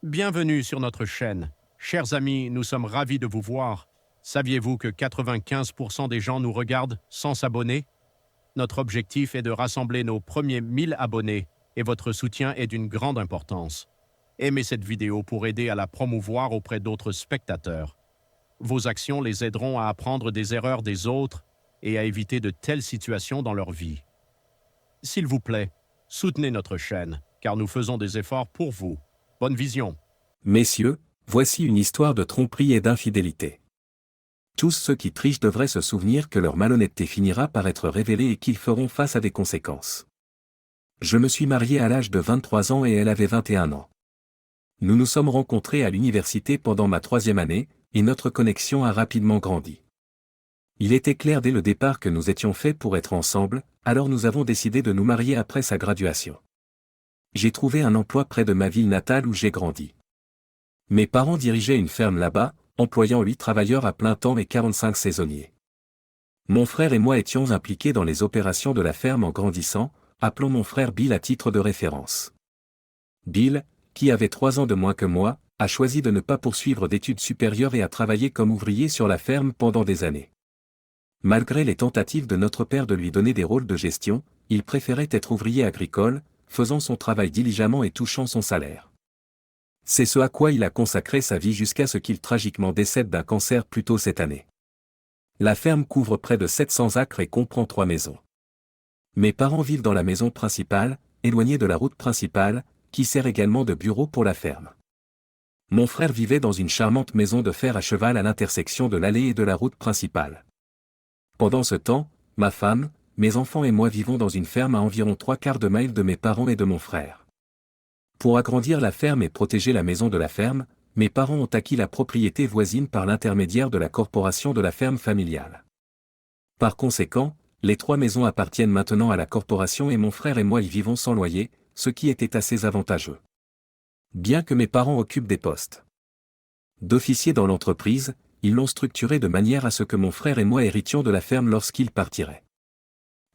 Bienvenue sur notre chaîne. Chers amis, nous sommes ravis de vous voir. Saviez-vous que 95% des gens nous regardent sans s'abonner? Notre objectif est de rassembler nos premiers 1000 abonnés et votre soutien est d'une grande importance. Aimez cette vidéo pour aider à la promouvoir auprès d'autres spectateurs. Vos actions les aideront à apprendre des erreurs des autres et à éviter de telles situations dans leur vie. S'il vous plaît, soutenez notre chaîne, car nous faisons des efforts pour vous. Bonne vision. Messieurs, voici une histoire de tromperie et d'infidélité. Tous ceux qui trichent devraient se souvenir que leur malhonnêteté finira par être révélée et qu'ils feront face à des conséquences. Je me suis marié à l'âge de 23 ans et elle avait 21 ans. Nous nous sommes rencontrés à l'université pendant ma 3e année, et notre connexion a rapidement grandi. Il était clair dès le départ que nous étions faits pour être ensemble, alors nous avons décidé de nous marier après sa graduation. J'ai trouvé un emploi près de ma ville natale où j'ai grandi. Mes parents dirigeaient une ferme là-bas, employant 8 travailleurs à plein temps et 45 saisonniers. Mon frère et moi étions impliqués dans les opérations de la ferme en grandissant, appelons mon frère Bill à titre de référence. Bill, qui avait 3 ans de moins que moi, a choisi de ne pas poursuivre d'études supérieures et a travaillé comme ouvrier sur la ferme pendant des années. Malgré les tentatives de notre père de lui donner des rôles de gestion, il préférait être ouvrier agricole, faisant son travail diligemment et touchant son salaire. C'est ce à quoi il a consacré sa vie jusqu'à ce qu'il tragiquement décède d'un cancer plus tôt cette année. La ferme couvre près de 700 acres et comprend 3 maisons. Mes parents vivent dans la maison principale, éloignée de la route principale, qui sert également de bureau pour la ferme. Mon frère vivait dans une charmante maison de fer à cheval à l'intersection de l'allée et de la route principale. Pendant ce temps, ma femme, mes enfants et moi vivons dans une ferme à environ 3/4 de mile de mes parents et de mon frère. Pour agrandir la ferme et protéger la maison de la ferme, mes parents ont acquis la propriété voisine par l'intermédiaire de la corporation de la ferme familiale. Par conséquent, les 3 maisons appartiennent maintenant à la corporation et mon frère et moi y vivons sans loyer, ce qui était assez avantageux. Bien que mes parents occupent des postes d'officiers dans l'entreprise, ils l'ont structuré de manière à ce que mon frère et moi héritions de la ferme lorsqu'ils partiraient.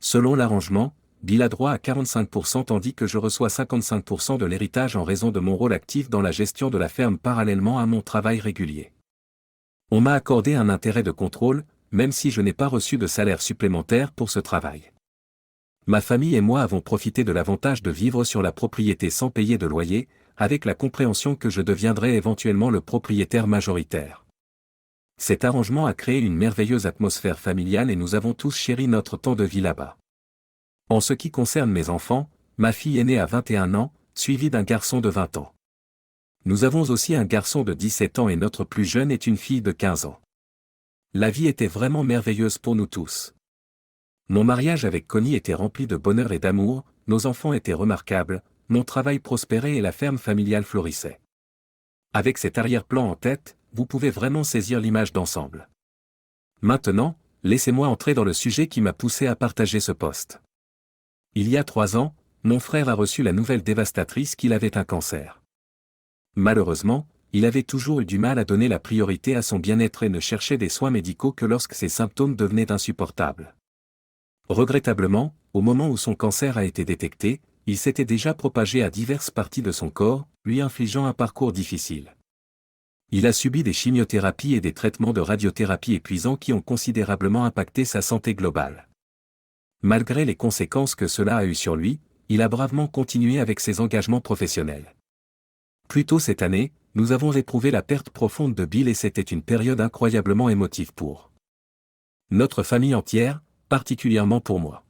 Selon l'arrangement, Bill a droit à 45% tandis que je reçois 55% de l'héritage en raison de mon rôle actif dans la gestion de la ferme parallèlement à mon travail régulier. On m'a accordé un intérêt de contrôle, même si je n'ai pas reçu de salaire supplémentaire pour ce travail. Ma famille et moi avons profité de l'avantage de vivre sur la propriété sans payer de loyer, avec la compréhension que je deviendrai éventuellement le propriétaire majoritaire. Cet arrangement a créé une merveilleuse atmosphère familiale et nous avons tous chéri notre temps de vie là-bas. En ce qui concerne mes enfants, ma fille est née à 21 ans, suivie d'un garçon de 20 ans. Nous avons aussi un garçon de 17 ans et notre plus jeune est une fille de 15 ans. La vie était vraiment merveilleuse pour nous tous. Mon mariage avec Connie était rempli de bonheur et d'amour, nos enfants étaient remarquables, mon travail prospérait et la ferme familiale florissait. Avec cet arrière-plan en tête, vous pouvez vraiment saisir l'image d'ensemble. Maintenant, laissez-moi entrer dans le sujet qui m'a poussé à partager ce post. Il y a 3 ans, mon frère a reçu la nouvelle dévastatrice qu'il avait un cancer. Malheureusement, il avait toujours eu du mal à donner la priorité à son bien-être et ne cherchait des soins médicaux que lorsque ses symptômes devenaient insupportables. Regrettablement, au moment où son cancer a été détecté, il s'était déjà propagé à diverses parties de son corps, lui infligeant un parcours difficile. Il a subi des chimiothérapies et des traitements de radiothérapie épuisants qui ont considérablement impacté sa santé globale. Malgré les conséquences que cela a eues sur lui, il a bravement continué avec ses engagements professionnels. Plus tôt cette année, nous avons éprouvé la perte profonde de Bill et c'était une période incroyablement émotive pour notre famille entière, particulièrement pour moi.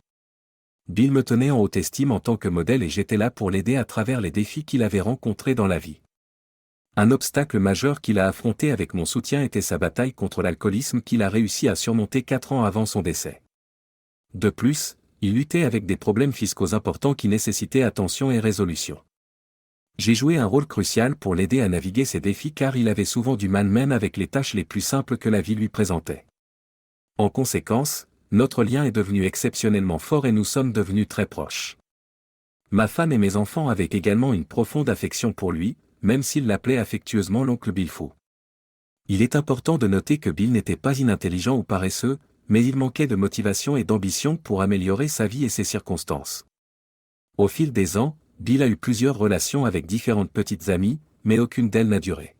Bill me tenait en haute estime en tant que modèle et j'étais là pour l'aider à travers les défis qu'il avait rencontrés dans la vie. Un obstacle majeur qu'il a affronté avec mon soutien était sa bataille contre l'alcoolisme qu'il a réussi à surmonter 4 ans avant son décès. De plus, il luttait avec des problèmes fiscaux importants qui nécessitaient attention et résolution. J'ai joué un rôle crucial pour l'aider à naviguer ces défis car il avait souvent du mal même avec les tâches les plus simples que la vie lui présentait. En conséquence, notre lien est devenu exceptionnellement fort et nous sommes devenus très proches. Ma femme et mes enfants avaient également une profonde affection pour lui, même s'ils l'appelaient affectueusement l'oncle Bill Fou. Il est important de noter que Bill n'était pas inintelligent ou paresseux, mais il manquait de motivation et d'ambition pour améliorer sa vie et ses circonstances. Au fil des ans, Bill a eu plusieurs relations avec différentes petites amies, mais aucune d'elles n'a duré.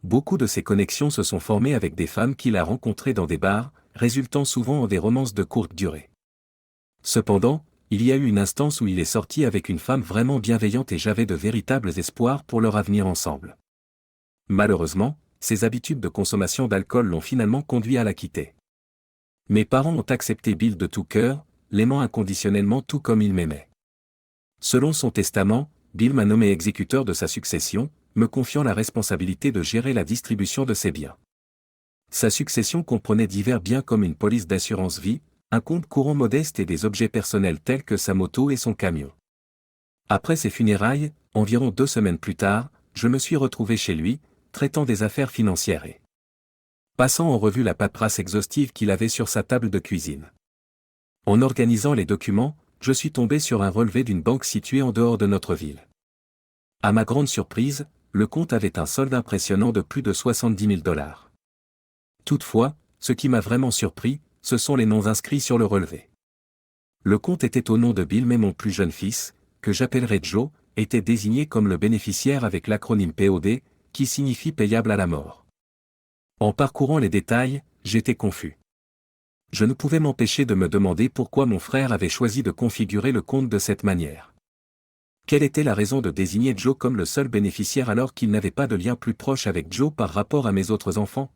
Beaucoup de ces connexions se sont formées avec des femmes qu'il a rencontrées dans des bars, résultant souvent en des romances de courte durée. Cependant, il y a eu une instance où il est sorti avec une femme vraiment bienveillante et j'avais de véritables espoirs pour leur avenir ensemble. Malheureusement, ses habitudes de consommation d'alcool l'ont finalement conduit à la quitter. Mes parents ont accepté Bill de tout cœur, l'aimant inconditionnellement tout comme il m'aimait. Selon son testament, Bill m'a nommé exécuteur de sa succession, me confiant la responsabilité de gérer la distribution de ses biens. Sa succession comprenait divers biens comme une police d'assurance vie, un compte courant modeste et des objets personnels tels que sa moto et son camion. Après ses funérailles, environ 2 semaines plus tard, je me suis retrouvé chez lui, traitant des affaires financières et passant en revue la paperasse exhaustive qu'il avait sur sa table de cuisine. En organisant les documents, je suis tombé sur un relevé d'une banque située en dehors de notre ville. À ma grande surprise, le compte avait un solde impressionnant de plus de 70 000 $. Toutefois, ce qui m'a vraiment surpris, ce sont les noms inscrits sur le relevé. Le compte était au nom de Bill mais mon plus jeune fils, que j'appellerai Joe, était désigné comme le bénéficiaire avec l'acronyme POD, qui signifie payable à la mort. En parcourant les détails, j'étais confus. Je ne pouvais m'empêcher de me demander pourquoi mon frère avait choisi de configurer le compte de cette manière. Quelle était la raison de désigner Joe comme le seul bénéficiaire alors qu'il n'avait pas de lien plus proche avec Joe par rapport à mes autres enfants?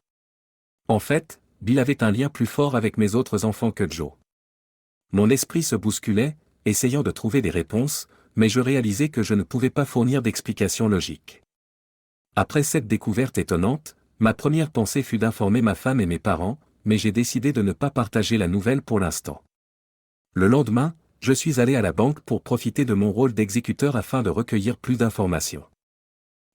En fait, Bill avait un lien plus fort avec mes autres enfants que Joe. Mon esprit se bousculait, essayant de trouver des réponses, mais je réalisais que je ne pouvais pas fournir d'explications logiques. Après cette découverte étonnante, ma première pensée fut d'informer ma femme et mes parents, mais j'ai décidé de ne pas partager la nouvelle pour l'instant. Le lendemain, je suis allé à la banque pour profiter de mon rôle d'exécuteur afin de recueillir plus d'informations.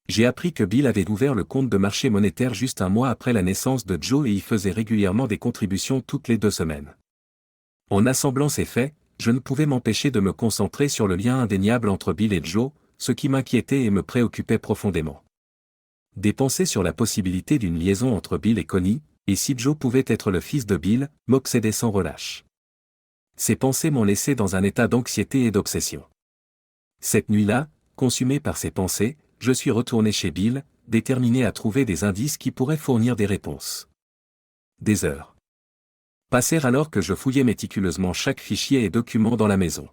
J'ai appris que Bill avait ouvert le compte de marché monétaire juste un mois après la naissance de Joe et y faisait régulièrement des contributions toutes les 2 semaines. En assemblant ces faits, je ne pouvais m'empêcher de me concentrer sur le lien indéniable entre Bill et Joe, ce qui m'inquiétait et me préoccupait profondément. Des pensées sur la possibilité d'une liaison entre Bill et Connie, et si Joe pouvait être le fils de Bill, m'obsédaient sans relâche. Ces pensées m'ont laissé dans un état d'anxiété et d'obsession. Cette nuit-là, consumé par ces pensées, je suis retourné chez Bill, déterminé à trouver des indices qui pourraient fournir des réponses. Des heures passèrent alors que je fouillais méticuleusement chaque fichier et document dans la maison.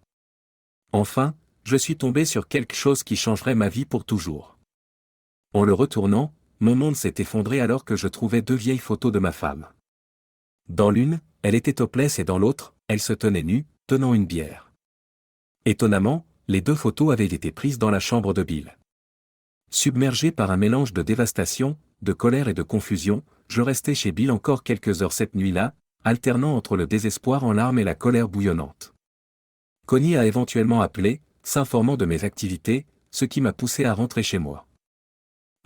Enfin, je suis tombé sur quelque chose qui changerait ma vie pour toujours. En le retournant, mon monde s'est effondré alors que je trouvais 2 vieilles photos de ma femme. Dans l'une, elle était topless et dans l'autre, elle se tenait nue, tenant une bière. Étonnamment, les 2 photos avaient été prises dans la chambre de Bill. Submergé par un mélange de dévastation, de colère et de confusion, je restai chez Bill encore quelques heures cette nuit-là, alternant entre le désespoir en larmes et la colère bouillonnante. Connie a éventuellement appelé, s'informant de mes activités, ce qui m'a poussé à rentrer chez moi.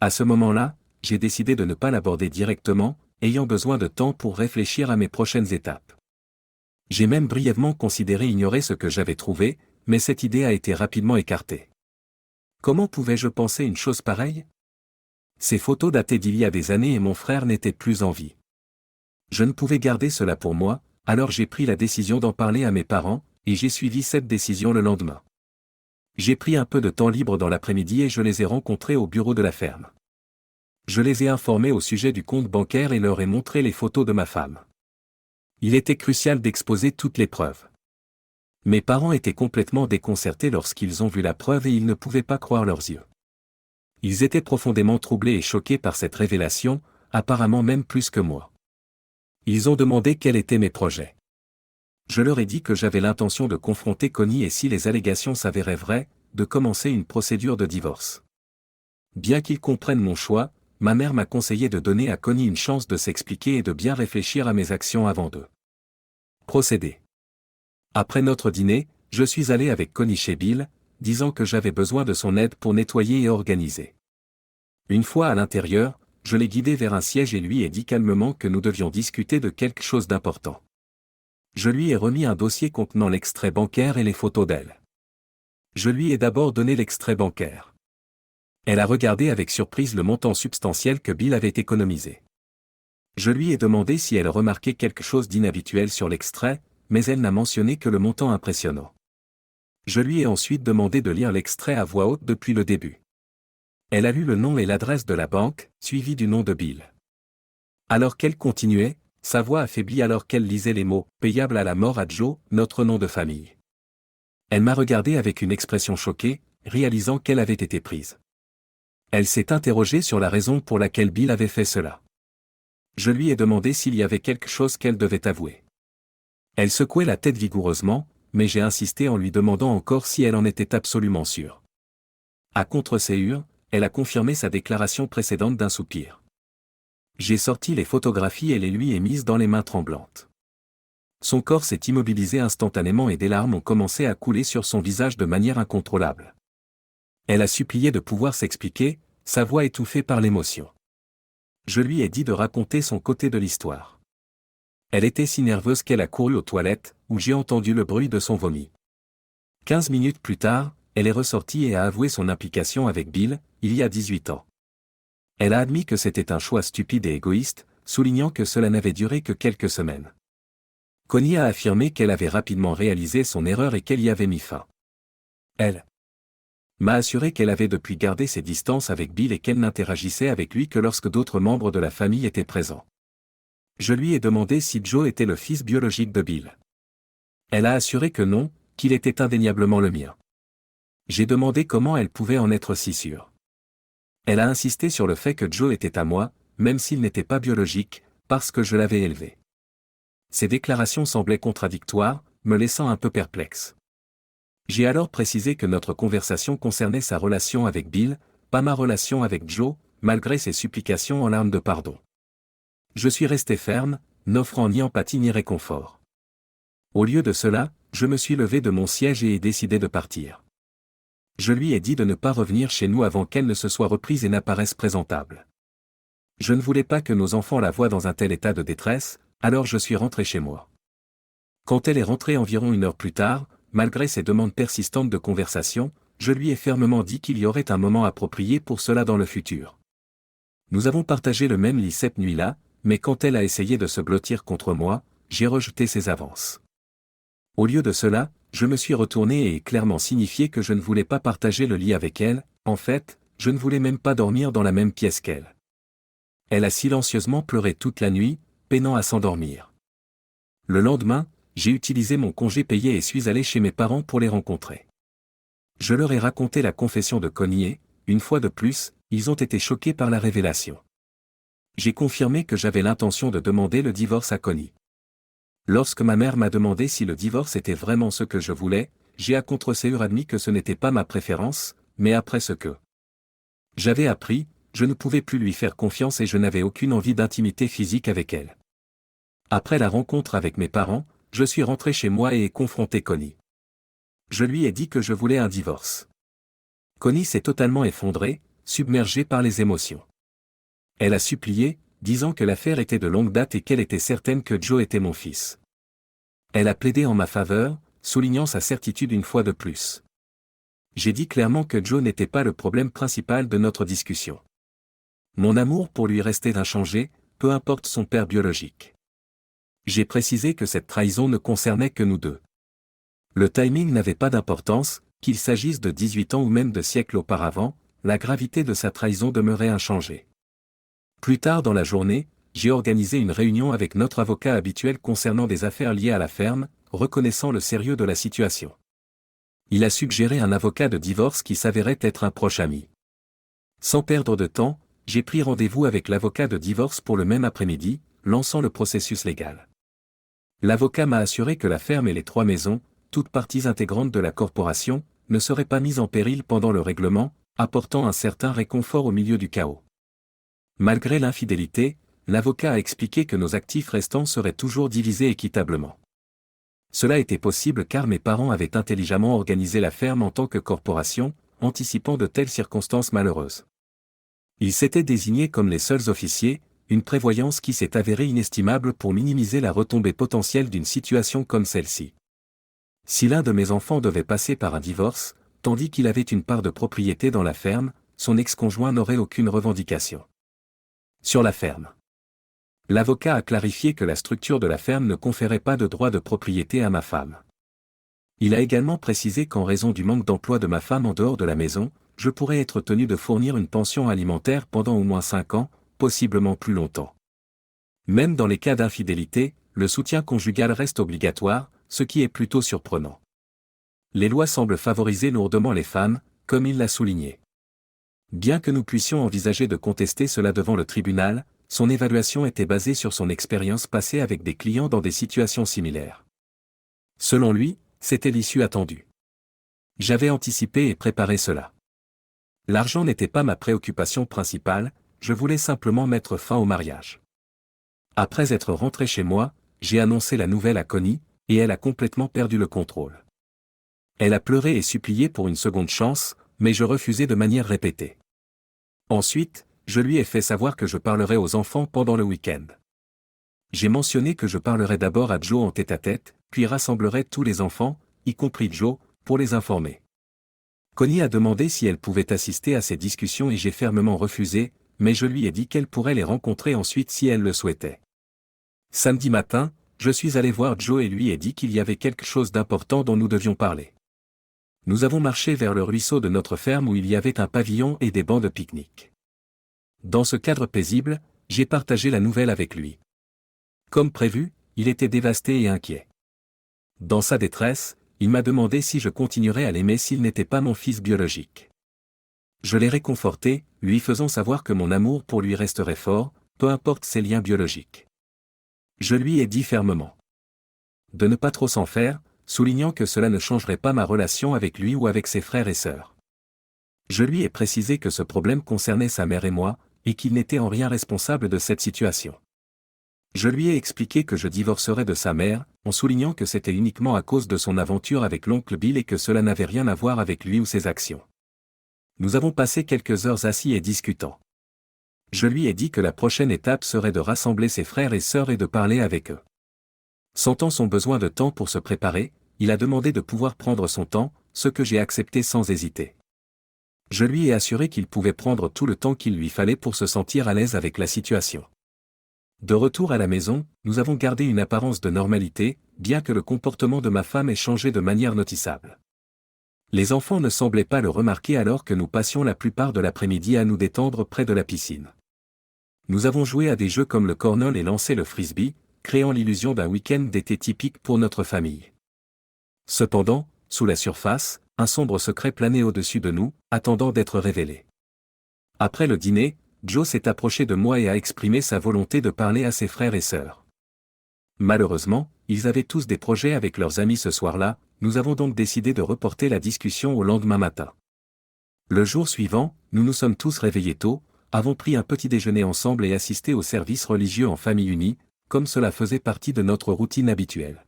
À ce moment-là, j'ai décidé de ne pas l'aborder directement, ayant besoin de temps pour réfléchir à mes prochaines étapes. J'ai même brièvement considéré ignorer ce que j'avais trouvé, mais cette idée a été rapidement écartée. Comment pouvais-je penser une chose pareille? Ces photos dataient d'il y a des années et mon frère n'était plus en vie. Je ne pouvais garder cela pour moi, alors j'ai pris la décision d'en parler à mes parents, et j'ai suivi cette décision le lendemain. J'ai pris un peu de temps libre dans l'après-midi et je les ai rencontrés au bureau de la ferme. Je les ai informés au sujet du compte bancaire et leur ai montré les photos de ma femme. Il était crucial d'exposer toutes les preuves. Mes parents étaient complètement déconcertés lorsqu'ils ont vu la preuve et ils ne pouvaient pas croire leurs yeux. Ils étaient profondément troublés et choqués par cette révélation, apparemment même plus que moi. Ils ont demandé quels étaient mes projets. Je leur ai dit que j'avais l'intention de confronter Connie et si les allégations s'avéraient vraies, de commencer une procédure de divorce. Bien qu'ils comprennent mon choix, ma mère m'a conseillé de donner à Connie une chance de s'expliquer et de bien réfléchir à mes actions avant de procéder. Après notre dîner, je suis allé avec Connie chez Bill, disant que j'avais besoin de son aide pour nettoyer et organiser. Une fois à l'intérieur, je l'ai guidé vers un siège et lui ai dit calmement que nous devions discuter de quelque chose d'important. Je lui ai remis un dossier contenant l'extrait bancaire et les photos d'elle. Je lui ai d'abord donné l'extrait bancaire. Elle a regardé avec surprise le montant substantiel que Bill avait économisé. Je lui ai demandé si elle remarquait quelque chose d'inhabituel sur l'extrait, mais elle n'a mentionné que le montant impressionnant. Je lui ai ensuite demandé de lire l'extrait à voix haute depuis le début. Elle a lu le nom et l'adresse de la banque, suivi du nom de Bill. Alors qu'elle continuait, sa voix affaiblie alors qu'elle lisait les mots « payable à la mort à Joe, notre nom de famille ». Elle m'a regardé avec une expression choquée, réalisant qu'elle avait été prise. Elle s'est interrogée sur la raison pour laquelle Bill avait fait cela. Je lui ai demandé s'il y avait quelque chose qu'elle devait avouer. Elle secouait la tête vigoureusement, mais j'ai insisté en lui demandant encore si elle en était absolument sûre. À contre-séhure, elle a confirmé sa déclaration précédente d'un soupir. J'ai sorti les photographies et les lui ai mises dans les mains tremblantes. Son corps s'est immobilisé instantanément et des larmes ont commencé à couler sur son visage de manière incontrôlable. Elle a supplié de pouvoir s'expliquer, sa voix étouffée par l'émotion. Je lui ai dit de raconter son côté de l'histoire. Elle était si nerveuse qu'elle a couru aux toilettes, où j'ai entendu le bruit de son vomi. 15 minutes plus tard, elle est ressortie et a avoué son implication avec Bill, il y a 18 ans. Elle a admis que c'était un choix stupide et égoïste, soulignant que cela n'avait duré que quelques semaines. Connie a affirmé qu'elle avait rapidement réalisé son erreur et qu'elle y avait mis fin. Elle m'a assuré qu'elle avait depuis gardé ses distances avec Bill et qu'elle n'interagissait avec lui que lorsque d'autres membres de la famille étaient présents. Je lui ai demandé si Joe était le fils biologique de Bill. Elle a assuré que non, qu'il était indéniablement le mien. J'ai demandé comment elle pouvait en être si sûre. Elle a insisté sur le fait que Joe était à moi, même s'il n'était pas biologique, parce que je l'avais élevé. Ces déclarations semblaient contradictoires, me laissant un peu perplexe. J'ai alors précisé que notre conversation concernait sa relation avec Bill, pas ma relation avec Joe, malgré ses supplications en larmes de pardon. Je suis resté ferme, n'offrant ni empathie ni réconfort. Au lieu de cela, je me suis levé de mon siège et ai décidé de partir. Je lui ai dit de ne pas revenir chez nous avant qu'elle ne se soit reprise et n'apparaisse présentable. Je ne voulais pas que nos enfants la voient dans un tel état de détresse, alors je suis rentré chez moi. Quand elle est rentrée environ 1 heure plus tard, malgré ses demandes persistantes de conversation, je lui ai fermement dit qu'il y aurait un moment approprié pour cela dans le futur. Nous avons partagé le même lit cette nuit-là, mais quand elle a essayé de se blottir contre moi, j'ai rejeté ses avances. Au lieu de cela, je me suis retourné et ai clairement signifié que je ne voulais pas partager le lit avec elle, en fait, je ne voulais même pas dormir dans la même pièce qu'elle. Elle a silencieusement pleuré toute la nuit, peinant à s'endormir. Le lendemain, j'ai utilisé mon congé payé et suis allé chez mes parents pour les rencontrer. Je leur ai raconté la confession de Connie et, une fois de plus, ils ont été choqués par la révélation. J'ai confirmé que j'avais l'intention de demander le divorce à Connie. Lorsque ma mère m'a demandé si le divorce était vraiment ce que je voulais, j'ai à contre-séhure admis que ce n'était pas ma préférence, mais après ce que j'avais appris, je ne pouvais plus lui faire confiance et je n'avais aucune envie d'intimité physique avec elle. Après la rencontre avec mes parents, je suis rentré chez moi et ai confronté Connie. Je lui ai dit que je voulais un divorce. Connie s'est totalement effondrée, submergée par les émotions. Elle a supplié, disant que l'affaire était de longue date et qu'elle était certaine que Joe était mon fils. Elle a plaidé en ma faveur, soulignant sa certitude une fois de plus. J'ai dit clairement que Joe n'était pas le problème principal de notre discussion. Mon amour pour lui restait inchangé, peu importe son père biologique. J'ai précisé que cette trahison ne concernait que nous deux. Le timing n'avait pas d'importance, qu'il s'agisse de 18 ans ou même de siècles auparavant, la gravité de sa trahison demeurait inchangée. Plus tard dans la journée, j'ai organisé une réunion avec notre avocat habituel concernant des affaires liées à la ferme, reconnaissant le sérieux de la situation. Il a suggéré un avocat de divorce qui s'avérait être un proche ami. Sans perdre de temps, j'ai pris rendez-vous avec l'avocat de divorce pour le même après-midi, lançant le processus légal. L'avocat m'a assuré que la ferme et les 3 maisons, toutes parties intégrantes de la corporation, ne seraient pas mises en péril pendant le règlement, apportant un certain réconfort au milieu du chaos. Malgré l'infidélité, l'avocat a expliqué que nos actifs restants seraient toujours divisés équitablement. Cela était possible car mes parents avaient intelligemment organisé la ferme en tant que corporation, anticipant de telles circonstances malheureuses. Ils s'étaient désignés comme les seuls officiers, une prévoyance qui s'est avérée inestimable pour minimiser la retombée potentielle d'une situation comme celle-ci. Si l'un de mes enfants devait passer par un divorce, tandis qu'il avait une part de propriété dans la ferme, son ex-conjoint n'aurait aucune revendication sur la ferme. L'avocat a clarifié que la structure de la ferme ne conférait pas de droit de propriété à ma femme. Il a également précisé qu'en raison du manque d'emploi de ma femme en dehors de la maison, je pourrais être tenu de fournir une pension alimentaire pendant au moins 5 ans, possiblement plus longtemps. Même dans les cas d'infidélité, le soutien conjugal reste obligatoire, ce qui est plutôt surprenant. Les lois semblent favoriser lourdement les femmes, comme il l'a souligné. Bien que nous puissions envisager de contester cela devant le tribunal, son évaluation était basée sur son expérience passée avec des clients dans des situations similaires. Selon lui, c'était l'issue attendue. J'avais anticipé et préparé cela. L'argent n'était pas ma préoccupation principale, je voulais simplement mettre fin au mariage. Après être rentré chez moi, j'ai annoncé la nouvelle à Connie, et elle a complètement perdu le contrôle. Elle a pleuré et supplié pour une seconde chance, mais je refusais de manière répétée. Ensuite, je lui ai fait savoir que je parlerais aux enfants pendant le week-end. J'ai mentionné que je parlerais d'abord à Joe en tête-à-tête, puis rassemblerais tous les enfants, y compris Joe, pour les informer. Connie a demandé si elle pouvait assister à ces discussions et j'ai fermement refusé, mais je lui ai dit qu'elle pourrait les rencontrer ensuite si elle le souhaitait. Samedi matin, je suis allé voir Joe et lui ai dit qu'il y avait quelque chose d'important dont nous devions parler. Nous avons marché vers le ruisseau de notre ferme où il y avait un pavillon et des bancs de pique-nique. Dans ce cadre paisible, j'ai partagé la nouvelle avec lui. Comme prévu, il était dévasté et inquiet. Dans sa détresse, il m'a demandé si je continuerais à l'aimer s'il n'était pas mon fils biologique. Je l'ai réconforté, lui faisant savoir que mon amour pour lui resterait fort, peu importe ses liens biologiques. Je lui ai dit fermement de ne pas trop s'en faire, soulignant que cela ne changerait pas ma relation avec lui ou avec ses frères et sœurs. Je lui ai précisé que ce problème concernait sa mère et moi, et qu'il n'était en rien responsable de cette situation. Je lui ai expliqué que je divorcerais de sa mère, en soulignant que c'était uniquement à cause de son aventure avec l'oncle Bill et que cela n'avait rien à voir avec lui ou ses actions. Nous avons passé quelques heures assis et discutant. Je lui ai dit que la prochaine étape serait de rassembler ses frères et sœurs et de parler avec eux. Sentant son besoin de temps pour se préparer, il a demandé de pouvoir prendre son temps, ce que j'ai accepté sans hésiter. Je lui ai assuré qu'il pouvait prendre tout le temps qu'il lui fallait pour se sentir à l'aise avec la situation. De retour à la maison, nous avons gardé une apparence de normalité, bien que le comportement de ma femme ait changé de manière notissable. Les enfants ne semblaient pas le remarquer alors que nous passions la plupart de l'après-midi à nous détendre près de la piscine. Nous avons joué à des jeux comme le cornhole et lancé le frisbee, créant l'illusion d'un week-end d'été typique pour notre famille. Cependant, sous la surface, un sombre secret planait au-dessus de nous, attendant d'être révélé. Après le dîner, Joe s'est approché de moi et a exprimé sa volonté de parler à ses frères et sœurs. Malheureusement, ils avaient tous des projets avec leurs amis ce soir-là, nous avons donc décidé de reporter la discussion au lendemain matin. Le jour suivant, nous nous sommes tous réveillés tôt, avons pris un petit déjeuner ensemble et assisté au service religieux en famille unie, comme cela faisait partie de notre routine habituelle.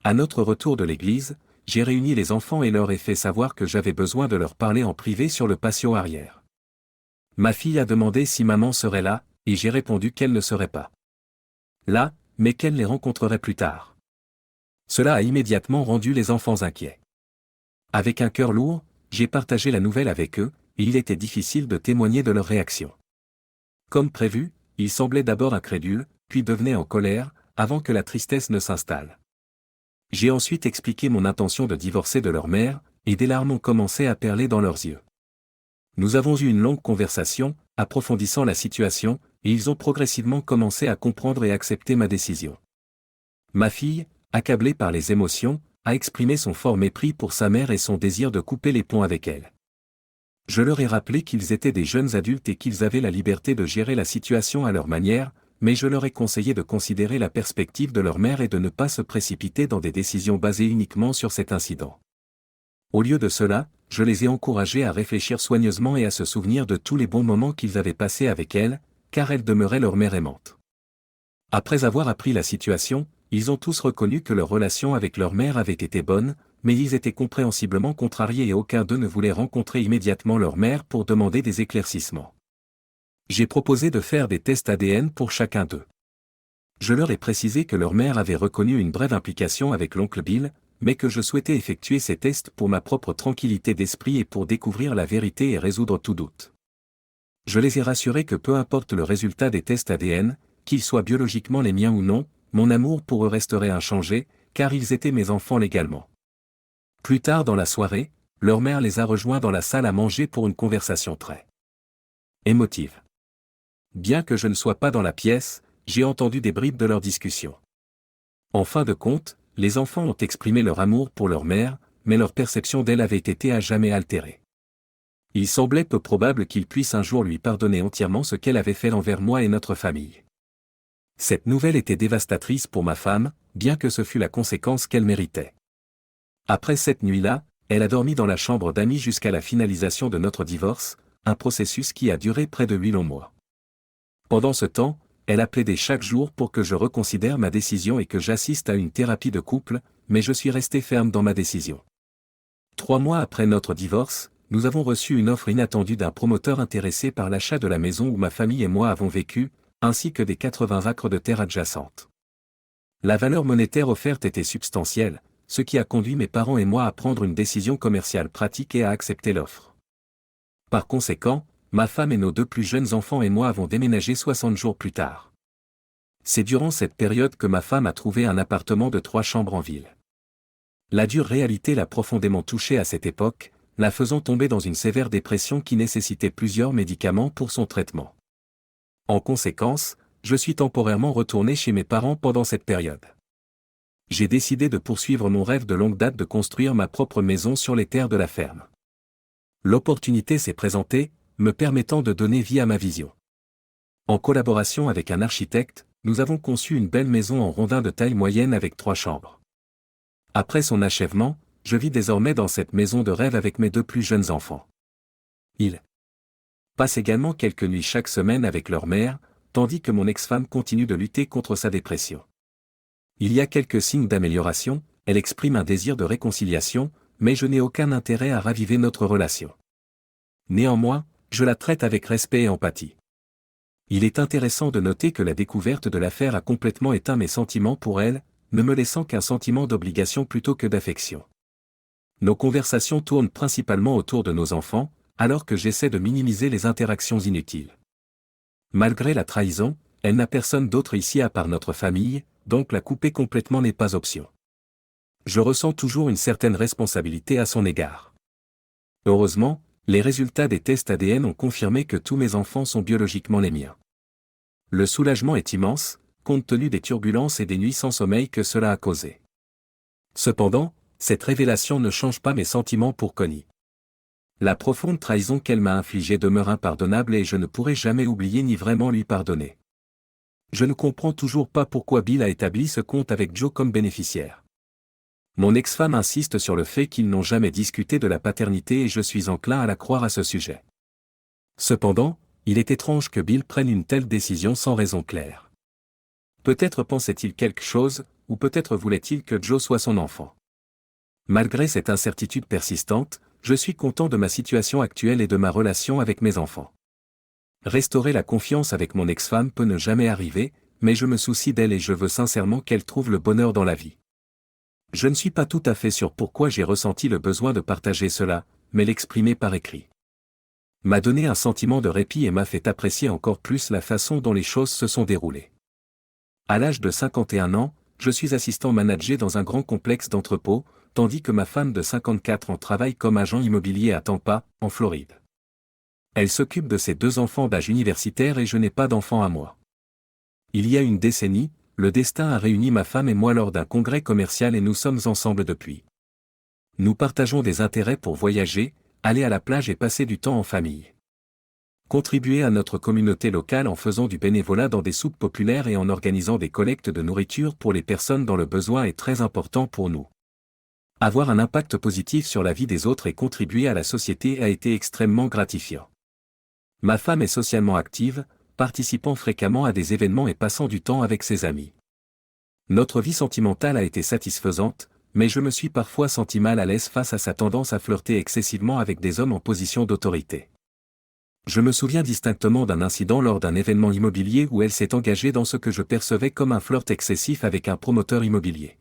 À notre retour de l'église, j'ai réuni les enfants et leur ai fait savoir que j'avais besoin de leur parler en privé sur le patio arrière. Ma fille a demandé si maman serait là, et j'ai répondu qu'elle ne serait pas là, mais qu'elle les rencontrerait plus tard. Cela a immédiatement rendu les enfants inquiets. Avec un cœur lourd, j'ai partagé la nouvelle avec eux, et il était difficile de témoigner de leur réaction. Comme prévu, ils semblaient d'abord incrédules, puis devenaient en colère, avant que la tristesse ne s'installe. J'ai ensuite expliqué mon intention de divorcer de leur mère, et des larmes ont commencé à perler dans leurs yeux. Nous avons eu une longue conversation, approfondissant la situation, et ils ont progressivement commencé à comprendre et accepter ma décision. Ma fille, accablée par les émotions, a exprimé son fort mépris pour sa mère et son désir de couper les ponts avec elle. Je leur ai rappelé qu'ils étaient des jeunes adultes et qu'ils avaient la liberté de gérer la situation à leur manière, mais je leur ai conseillé de considérer la perspective de leur mère et de ne pas se précipiter dans des décisions basées uniquement sur cet incident. Au lieu de cela, je les ai encouragés à réfléchir soigneusement et à se souvenir de tous les bons moments qu'ils avaient passés avec elle, car elle demeurait leur mère aimante. Après avoir appris la situation, ils ont tous reconnu que leur relation avec leur mère avait été bonne, mais ils étaient compréhensiblement contrariés et aucun d'eux ne voulait rencontrer immédiatement leur mère pour demander des éclaircissements. J'ai proposé de faire des tests ADN pour chacun d'eux. Je leur ai précisé que leur mère avait reconnu une brève implication avec l'oncle Bill, mais que je souhaitais effectuer ces tests pour ma propre tranquillité d'esprit et pour découvrir la vérité et résoudre tout doute. Je les ai rassurés que peu importe le résultat des tests ADN, qu'ils soient biologiquement les miens ou non, mon amour pour eux resterait inchangé, car ils étaient mes enfants légalement. Plus tard dans la soirée, leur mère les a rejoints dans la salle à manger pour une conversation très émotive. Bien que je ne sois pas dans la pièce, j'ai entendu des bribes de leur discussion. En fin de compte, les enfants ont exprimé leur amour pour leur mère, mais leur perception d'elle avait été à jamais altérée. Il semblait peu probable qu'ils puissent un jour lui pardonner entièrement ce qu'elle avait fait envers moi et notre famille. Cette nouvelle était dévastatrice pour ma femme, bien que ce fût la conséquence qu'elle méritait. Après cette nuit-là, elle a dormi dans la chambre d'amis jusqu'à la finalisation de notre divorce, un processus qui a duré près de 8 longs mois. Pendant ce temps, elle a plaidé chaque jour pour que je reconsidère ma décision et que j'assiste à une thérapie de couple, mais je suis resté ferme dans ma décision. 3 mois après notre divorce, nous avons reçu une offre inattendue d'un promoteur intéressé par l'achat de la maison où ma famille et moi avons vécu, ainsi que des 80 acres de terre adjacentes. La valeur monétaire offerte était substantielle, ce qui a conduit mes parents et moi à prendre une décision commerciale pratique et à accepter l'offre. Par conséquent, ma femme et nos 2 plus jeunes enfants et moi avons déménagé 60 jours plus tard. C'est durant cette période que ma femme a trouvé un appartement de 3 chambres en ville. La dure réalité l'a profondément touchée à cette époque, la faisant tomber dans une sévère dépression qui nécessitait plusieurs médicaments pour son traitement. En conséquence, je suis temporairement retourné chez mes parents pendant cette période. J'ai décidé de poursuivre mon rêve de longue date de construire ma propre maison sur les terres de la ferme. L'opportunité s'est présentée, me permettant de donner vie à ma vision. En collaboration avec un architecte, nous avons conçu une belle maison en rondin de taille moyenne avec 3 chambres. Après son achèvement, je vis désormais dans cette maison de rêve avec mes 2 plus jeunes enfants. Ils passent également quelques nuits chaque semaine avec leur mère, tandis que mon ex-femme continue de lutter contre sa dépression. Il y a quelques signes d'amélioration, elle exprime un désir de réconciliation, mais je n'ai aucun intérêt à raviver notre relation. Néanmoins, je la traite avec respect et empathie. Il est intéressant de noter que la découverte de l'affaire a complètement éteint mes sentiments pour elle, ne me laissant qu'un sentiment d'obligation plutôt que d'affection. Nos conversations tournent principalement autour de nos enfants, alors que j'essaie de minimiser les interactions inutiles. Malgré la trahison, elle n'a personne d'autre ici à part notre famille, donc la couper complètement n'est pas option. Je ressens toujours une certaine responsabilité à son égard. Heureusement, les résultats des tests ADN ont confirmé que tous mes enfants sont biologiquement les miens. Le soulagement est immense, compte tenu des turbulences et des nuits sans sommeil que cela a causé. Cependant, cette révélation ne change pas mes sentiments pour Connie. La profonde trahison qu'elle m'a infligée demeure impardonnable et je ne pourrai jamais oublier ni vraiment lui pardonner. Je ne comprends toujours pas pourquoi Bill a établi ce compte avec Joe comme bénéficiaire. Mon ex-femme insiste sur le fait qu'ils n'ont jamais discuté de la paternité et je suis enclin à la croire à ce sujet. Cependant, il est étrange que Bill prenne une telle décision sans raison claire. Peut-être pensait-il quelque chose, ou peut-être voulait-il que Joe soit son enfant. Malgré cette incertitude persistante, je suis content de ma situation actuelle et de ma relation avec mes enfants. Restaurer la confiance avec mon ex-femme peut ne jamais arriver, mais je me soucie d'elle et je veux sincèrement qu'elle trouve le bonheur dans la vie. Je ne suis pas tout à fait sûr pourquoi j'ai ressenti le besoin de partager cela, mais l'exprimer par écrit m'a donné un sentiment de répit et m'a fait apprécier encore plus la façon dont les choses se sont déroulées. À l'âge de 51 ans, je suis assistant manager dans un grand complexe d'entrepôts, tandis que ma femme de 54 ans travaille comme agent immobilier à Tampa, en Floride. Elle s'occupe de ses 2 enfants d'âge universitaire et je n'ai pas d'enfants à moi. Il y a une décennie, le destin a réuni ma femme et moi lors d'un congrès commercial et nous sommes ensemble depuis. Nous partageons des intérêts pour voyager, aller à la plage et passer du temps en famille. Contribuer à notre communauté locale en faisant du bénévolat dans des soupes populaires et en organisant des collectes de nourriture pour les personnes dans le besoin est très important pour nous. Avoir un impact positif sur la vie des autres et contribuer à la société a été extrêmement gratifiant. Ma femme est socialement active, participant fréquemment à des événements et passant du temps avec ses amis. Notre vie sentimentale a été satisfaisante, mais je me suis parfois senti mal à l'aise face à sa tendance à flirter excessivement avec des hommes en position d'autorité. Je me souviens distinctement d'un incident lors d'un événement immobilier où elle s'est engagée dans ce que je percevais comme un flirt excessif avec un promoteur immobilier.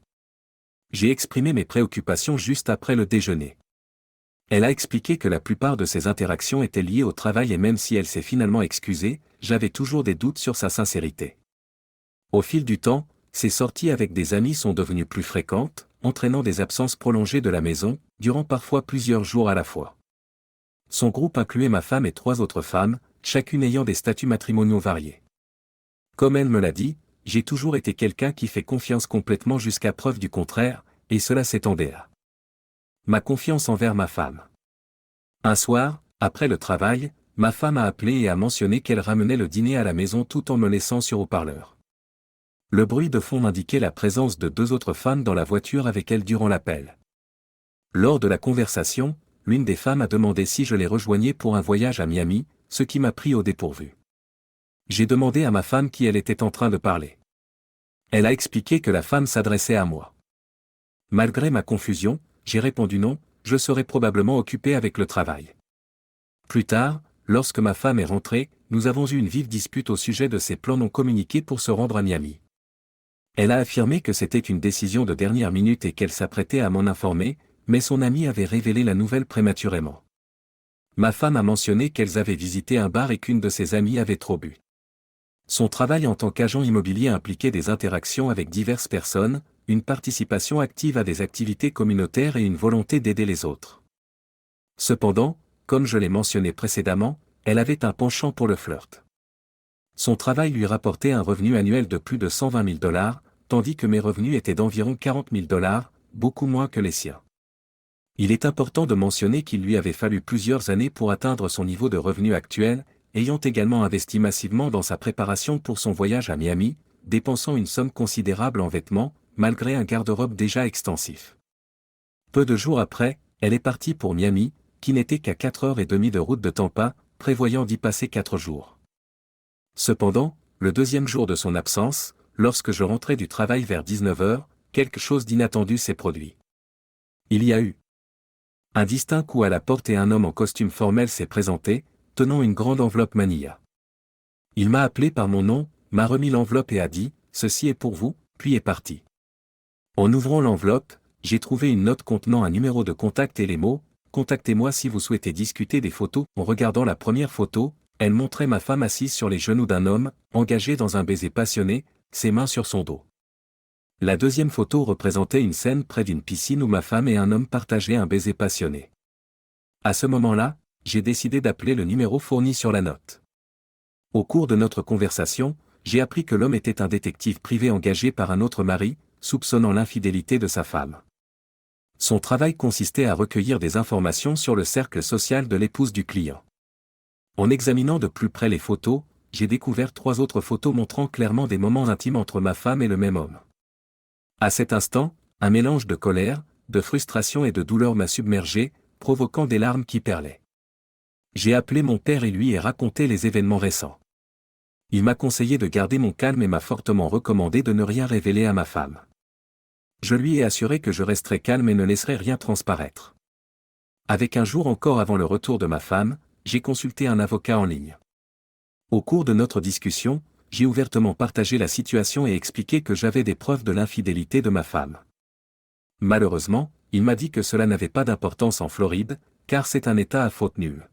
J'ai exprimé mes préoccupations juste après le déjeuner. Elle a expliqué que la plupart de ces interactions étaient liées au travail et même si elle s'est finalement excusée, j'avais toujours des doutes sur sa sincérité. Au fil du temps, ses sorties avec des amis sont devenues plus fréquentes, entraînant des absences prolongées de la maison, durant parfois plusieurs jours à la fois. Son groupe incluait ma femme et 3 autres femmes, chacune ayant des statuts matrimoniaux variés. Comme elle me l'a dit, j'ai toujours été quelqu'un qui fait confiance complètement jusqu'à preuve du contraire, et cela s'étendait à ma confiance envers ma femme. Un soir, après le travail, ma femme a appelé et a mentionné qu'elle ramenait le dîner à la maison tout en me laissant sur haut-parleur. Le bruit de fond indiquait la présence de 2 autres femmes dans la voiture avec elle durant l'appel. Lors de la conversation, l'une des femmes a demandé si je les rejoignais pour un voyage à Miami, ce qui m'a pris au dépourvu. J'ai demandé à ma femme qui elle était en train de parler. Elle a expliqué que la femme s'adressait à moi. Malgré ma confusion, j'ai répondu non, je serais probablement occupé avec le travail. Plus tard, lorsque ma femme est rentrée, nous avons eu une vive dispute au sujet de ses plans non communiqués pour se rendre à Miami. Elle a affirmé que c'était une décision de dernière minute et qu'elle s'apprêtait à m'en informer, mais son amie avait révélé la nouvelle prématurément. Ma femme a mentionné qu'elles avaient visité un bar et qu'une de ses amies avait trop bu. Son travail en tant qu'agent immobilier impliquait des interactions avec diverses personnes, une participation active à des activités communautaires et une volonté d'aider les autres. Cependant, comme je l'ai mentionné précédemment, elle avait un penchant pour le flirt. Son travail lui rapportait un revenu annuel de plus de 120 000 $, tandis que mes revenus étaient d'environ 40 000 $, beaucoup moins que les siens. Il est important de mentionner qu'il lui avait fallu plusieurs années pour atteindre son niveau de revenu actuel, ayant également investi massivement dans sa préparation pour son voyage à Miami, dépensant une somme considérable en vêtements, malgré un garde-robe déjà extensif. Peu de jours après, elle est partie pour Miami, qui n'était qu'à 4h30 de route de Tampa, prévoyant d'y passer 4 jours. Cependant, le 2e jour de son absence, lorsque je rentrais du travail vers 19h, quelque chose d'inattendu s'est produit. Il y a eu un distinct coup à la porte et un homme en costume formel s'est présenté, tenant une grande enveloppe manilla. Il m'a appelé par mon nom, m'a remis l'enveloppe et a dit « Ceci est pour vous », puis est parti. En ouvrant l'enveloppe, j'ai trouvé une note contenant un numéro de contact et les mots « Contactez-moi si vous souhaitez discuter des photos ». En regardant la première photo, elle montrait ma femme assise sur les genoux d'un homme, engagé dans un baiser passionné, ses mains sur son dos. La deuxième photo représentait une scène près d'une piscine où ma femme et un homme partageaient un baiser passionné. À ce moment-là, j'ai décidé d'appeler le numéro fourni sur la note. Au cours de notre conversation, j'ai appris que l'homme était un détective privé engagé par un autre mari, soupçonnant l'infidélité de sa femme. Son travail consistait à recueillir des informations sur le cercle social de l'épouse du client. En examinant de plus près les photos, j'ai découvert 3 autres photos montrant clairement des moments intimes entre ma femme et le même homme. À cet instant, un mélange de colère, de frustration et de douleur m'a submergé, provoquant des larmes qui perlaient. J'ai appelé mon père et lui ai raconté les événements récents. Il m'a conseillé de garder mon calme et m'a fortement recommandé de ne rien révéler à ma femme. Je lui ai assuré que je resterais calme et ne laisserais rien transparaître. Avec un jour encore avant le retour de ma femme, j'ai consulté un avocat en ligne. Au cours de notre discussion, j'ai ouvertement partagé la situation et expliqué que j'avais des preuves de l'infidélité de ma femme. Malheureusement, il m'a dit que cela n'avait pas d'importance en Floride, car c'est un État à faute nulle.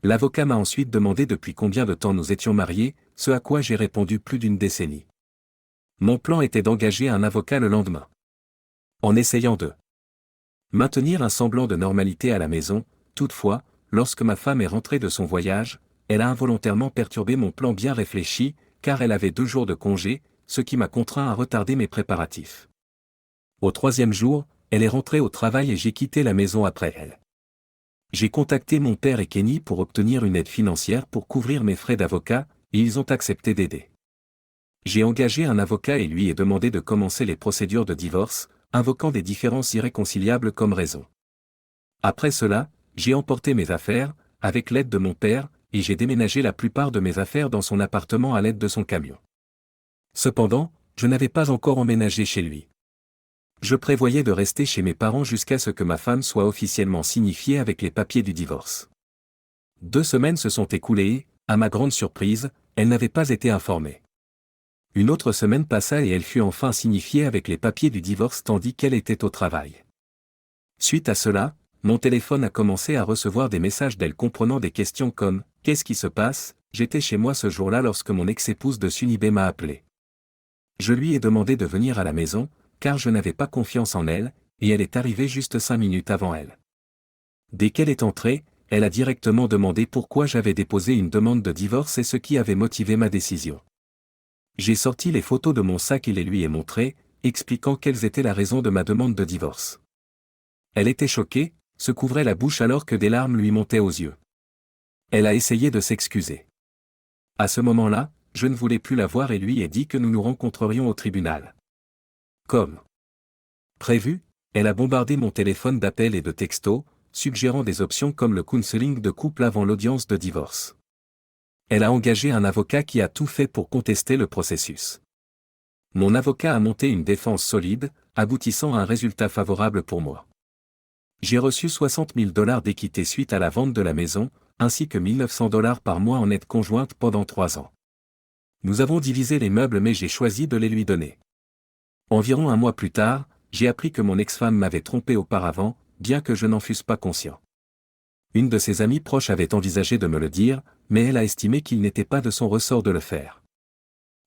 L'avocat m'a ensuite demandé depuis combien de temps nous étions mariés, ce à quoi j'ai répondu plus d'1 décennie. Mon plan était d'engager un avocat le lendemain. En essayant de maintenir un semblant de normalité à la maison, toutefois, lorsque ma femme est rentrée de son voyage, elle a involontairement perturbé mon plan bien réfléchi, car elle avait 2 jours de congé, ce qui m'a contraint à retarder mes préparatifs. Au 3e jour, elle est rentrée au travail et j'ai quitté la maison après elle. J'ai contacté mon père et Kenny pour obtenir une aide financière pour couvrir mes frais d'avocat, et ils ont accepté d'aider. J'ai engagé un avocat et lui ai demandé de commencer les procédures de divorce, invoquant des différences irréconciliables comme raison. Après cela, j'ai emporté mes affaires, avec l'aide de mon père, et j'ai déménagé la plupart de mes affaires dans son appartement à l'aide de son camion. Cependant, je n'avais pas encore emménagé chez lui. Je prévoyais de rester chez mes parents jusqu'à ce que ma femme soit officiellement signifiée avec les papiers du divorce. 2 semaines se sont écoulées et, à ma grande surprise, elle n'avait pas été informée. Une autre semaine passa et elle fut enfin signifiée avec les papiers du divorce tandis qu'elle était au travail. Suite à cela, mon téléphone a commencé à recevoir des messages d'elle comprenant des questions comme « Qu'est-ce qui se passe ? J'étais chez moi ce jour-là lorsque mon ex-épouse de Sunibé m'a appelé. Je lui ai demandé de venir à la maison, car je n'avais pas confiance en elle, et elle est arrivée juste 5 minutes avant elle. Dès qu'elle est entrée, elle a directement demandé pourquoi j'avais déposé une demande de divorce et ce qui avait motivé ma décision. J'ai sorti les photos de mon sac et les lui ai montrées, expliquant quelles étaient la raison de ma demande de divorce. Elle était choquée, se couvrait la bouche alors que des larmes lui montaient aux yeux. Elle a essayé de s'excuser. À ce moment-là, je ne voulais plus la voir et lui ai dit que nous nous rencontrerions au tribunal. Comme prévu, elle a bombardé mon téléphone d'appels et de textos, suggérant des options comme le counseling de couple avant l'audience de divorce. Elle a engagé un avocat qui a tout fait pour contester le processus. Mon avocat a monté une défense solide, aboutissant à un résultat favorable pour moi. J'ai reçu $60 000 d'équité suite à la vente de la maison, ainsi que $1 900 par mois en aide conjointe pendant 3 ans. Nous avons divisé les meubles mais j'ai choisi de les lui donner. Environ un mois plus tard, j'ai appris que mon ex-femme m'avait trompé auparavant, bien que je n'en fusse pas conscient. Une de ses amies proches avait envisagé de me le dire, mais elle a estimé qu'il n'était pas de son ressort de le faire.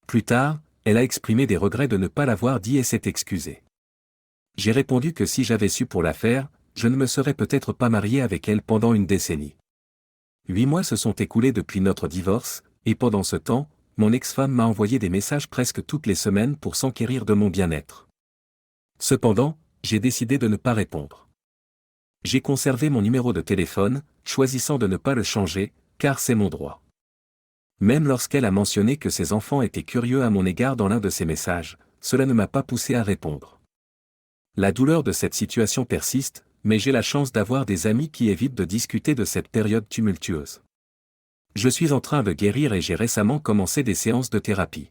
Plus tard, elle a exprimé des regrets de ne pas l'avoir dit et s'est excusée. J'ai répondu que si j'avais su pour la faire, je ne me serais peut-être pas marié avec elle pendant une décennie. 8 mois se sont écoulés depuis notre divorce, et pendant ce temps, mon ex-femme m'a envoyé des messages presque toutes les semaines pour s'enquérir de mon bien-être. Cependant, j'ai décidé de ne pas répondre. J'ai conservé mon numéro de téléphone, choisissant de ne pas le changer, car c'est mon droit. Même lorsqu'elle a mentionné que ses enfants étaient curieux à mon égard dans l'un de ses messages, cela ne m'a pas poussé à répondre. La douleur de cette situation persiste, mais j'ai la chance d'avoir des amis qui évitent de discuter de cette période tumultueuse. Je suis en train de guérir et j'ai récemment commencé des séances de thérapie.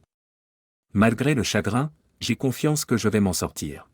Malgré le chagrin, j'ai confiance que je vais m'en sortir.